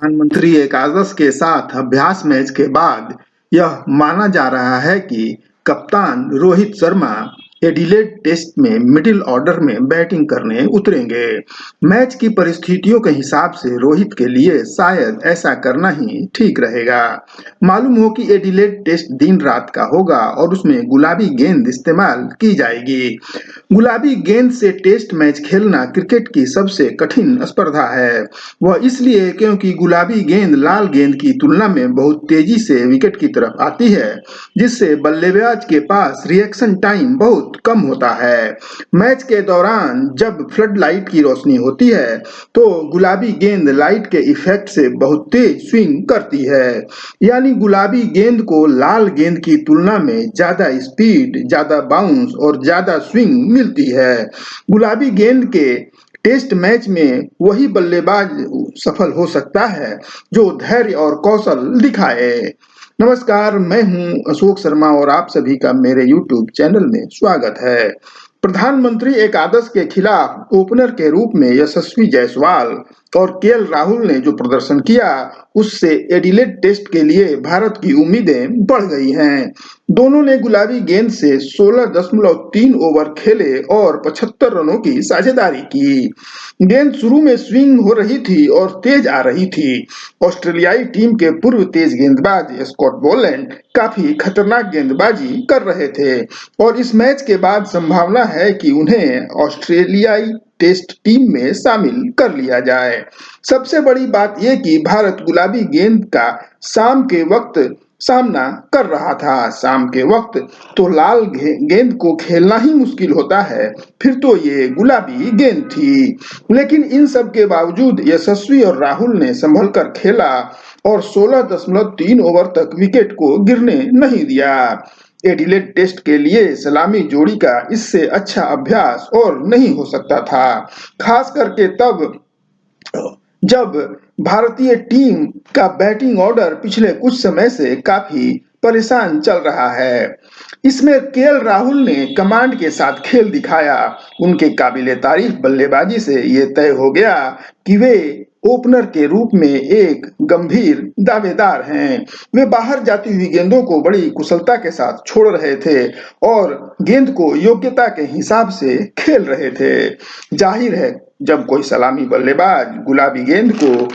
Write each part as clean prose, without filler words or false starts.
प्रधानमंत्री एकादश के साथ अभ्यास मैच के बाद यह माना जा रहा है कि कप्तान रोहित शर्मा एडिलेड टेस्ट में मिडिल ऑर्डर में बैटिंग करने उतरेंगे। मैच की परिस्थितियों के हिसाब से रोहित के लिए शायद ऐसा करना ही ठीक रहेगा। मालूम हो कि एडिलेड टेस्ट दिन रात का होगा और उसमें गुलाबी गेंद इस्तेमाल की जाएगी। गुलाबी गेंद से टेस्ट मैच खेलना क्रिकेट की सबसे कठिन स्पर्धा है। वह इसलिए क्योंकि गुलाबी गेंद लाल गेंद की तुलना में बहुत तेजी से विकेट की तरफ आती है, जिससे बल्लेबाज के पास रिएक्शन टाइम बहुत कम होता है। मैच के दौरान जब फ्लड लाइट की रोशनी होती है, तो गुलाबी गेंद लाइट के इफेक्ट से बहुत तेज स्विंग करती है, यानी गुलाबी गेंद को लाल गेंद की तुलना में ज्यादा स्पीड, ज्यादा बाउंस और ज्यादा स्विंग मिलती है। गुलाबी गेंद के टेस्ट मैच में वही बल्लेबाज सफल हो सकता है जो धैर्य और कौशल दिखाए। नमस्कार, मैं हूं अशोक शर्मा और आप सभी का मेरे YouTube चैनल में स्वागत है। प्रधानमंत्री एकादश के खिलाफ ओपनर के रूप में यशस्वी जायसवाल और केएल राहुल ने जो प्रदर्शन किया, उससे एडिलेड टेस्ट के लिए भारत की उम्मीदें बढ़ गई हैं। दोनों ने गुलाबी गेंद से 16.3 ओवर खेले और 75 रनों की साझेदारी की। गेंद शुरू में स्विंग हो रही थी और तेज आ रही थी। ऑस्ट्रेलियाई टीम के पूर्व तेज गेंदबाज स्कॉट बोलैंड काफी खतरनाक गेंदबाजी कर रहे थे और इस मैच के बाद संभावना है कि उन्हें ऑस्ट्रेलियाई टेस्ट टीम में शामिल कर लिया जाए। सबसे बड़ी बात यह कि भारत गुलाबी गेंद का शाम के वक्त सामना कर रहा था। शाम के वक्त तो लाल गेंद को खेलना ही मुश्किल होता है, फिर तो ये गुलाबी गेंद थी। लेकिन इन सब के बावजूद यशस्वी और राहुल ने संभल कर खेला और 16.3 ओवर तक विकेट को गिरने नहीं दिया। एडिलेड टेस्ट के लिए सलामी जोड़ी का इससे अच्छा अभ्यास और नहीं हो सकता था, खास करके तब जब भारतीय टीम का बैटिंग ऑर्डर पिछले कुछ समय से काफी परेशान चल रहा है। इसमें केएल राहुल ने कमांड के साथ खेल दिखाया। उनके काबिले तारीफ बल्लेबाजी से ये तय हो गया कि वे ओपनर के रूप में एक गंभीर दावेदार हैं। वे बाहर जाती हुई गेंदों को बड़ी कुशलता के साथ छोड़ रहे थे और गेंद को योग्यता के हिसाब से खेल रहे थे। जाहिर है, जब कोई सलामी बल्लेबाज गुलाबी गेंद को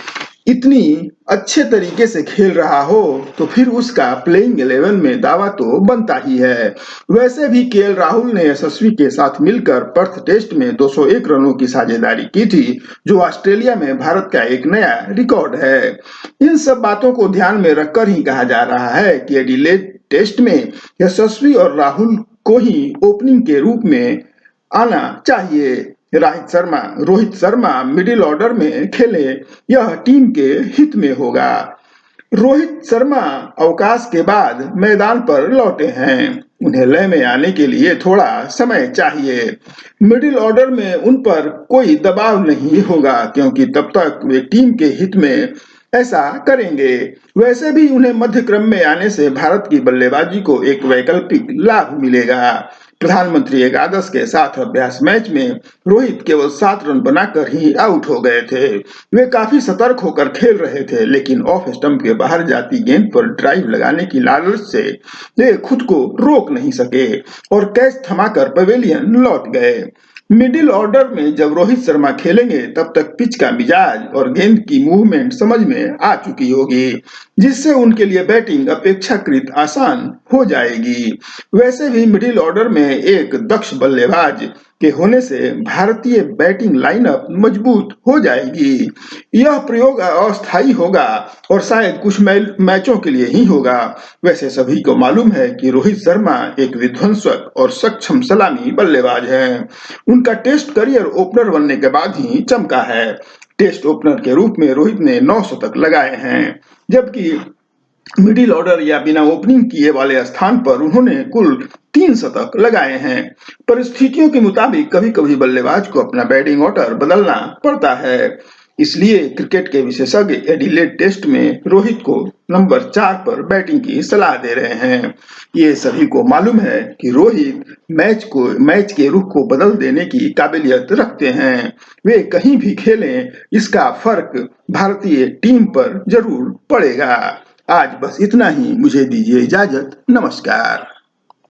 इतनी अच्छे तरीके से खेल रहा हो, तो फिर उसका प्लेइंग 11 में दावा तो बनता ही है। वैसे भी केएल राहुल ने यशस्वी के साथ मिलकर पर्थ टेस्ट में 201 रनों की साझेदारी की थी, जो ऑस्ट्रेलिया में भारत का एक नया रिकॉर्ड है। इन सब बातों को ध्यान में रखकर ही कहा जा रहा है कि एडिलेड टेस्ट में यशस्वी और राहुल को ही ओपनिंग के रूप में आना चाहिए। रोहित शर्मा मिडिल ऑर्डर में खेले, यह टीम के हित में होगा। रोहित शर्मा अवकाश के बाद मैदान पर लौटे हैं। उन्हें लय में आने के लिए थोड़ा समय चाहिए। मिडिल ऑर्डर में उन पर कोई दबाव नहीं होगा, क्योंकि तब तक वे टीम के हित में ऐसा करेंगे। वैसे भी उन्हें मध्य क्रम में आने से भारत की बल्लेबाजी को एक वैकल्पिक लाभ मिलेगा। प्रधानमंत्री एकादश के साथ अभ्यास मैच में रोहित केवल 7 रन बनाकर ही आउट हो गए थे। वे काफी सतर्क होकर खेल रहे थे, लेकिन ऑफ स्टंप के बाहर जाती गेंद पर ड्राइव लगाने की लालच से वे खुद को रोक नहीं सके और कैच थमाकर पवेलियन लौट गए। मिडिल ऑर्डर में जब रोहित शर्मा खेलेंगे, तब तक पिच का मिजाज और गेंद की मूवमेंट समझ में आ चुकी होगी, जिससे उनके लिए बैटिंग अपेक्षाकृत आसान हो जाएगी। वैसे भी मिडिल ऑर्डर में एक दक्ष बल्लेबाज के होने से भारतीय बैटिंग लाइनअप मजबूत हो जाएगी। यह प्रयोग अस्थायी होगा और शायद कुछ मैचों के लिए ही होगा। वैसे सभी को मालूम है कि रोहित शर्मा एक विध्वंसक और सक्षम सलामी बल्लेबाज हैं। उनका टेस्ट करियर ओपनर बनने के बाद ही चमका है। टेस्ट ओपनर के रूप में रोहित ने 9 शतक लगाए हैं, जबकि मिडिल ऑर्डर या बिना ओपनिंग किए वाले स्थान पर उन्होंने कुल 3 शतक लगाए हैं। परिस्थितियों के मुताबिक कभी कभी बल्लेबाज को अपना बैटिंग ऑर्डर बदलना पड़ता है। इसलिए क्रिकेट के विशेषज्ञ एडिलेड टेस्ट में रोहित को नंबर 4 पर बैटिंग की सलाह दे रहे हैं। ये सभी को मालूम है कि रोहित मैच के रुख को बदल देने की काबिलियत रखते हैं। वे कहीं भी खेलें, इसका फर्क भारतीय टीम पर जरूर पड़ेगा। आज बस इतना ही, मुझे दीजिए इजाजत। नमस्कार।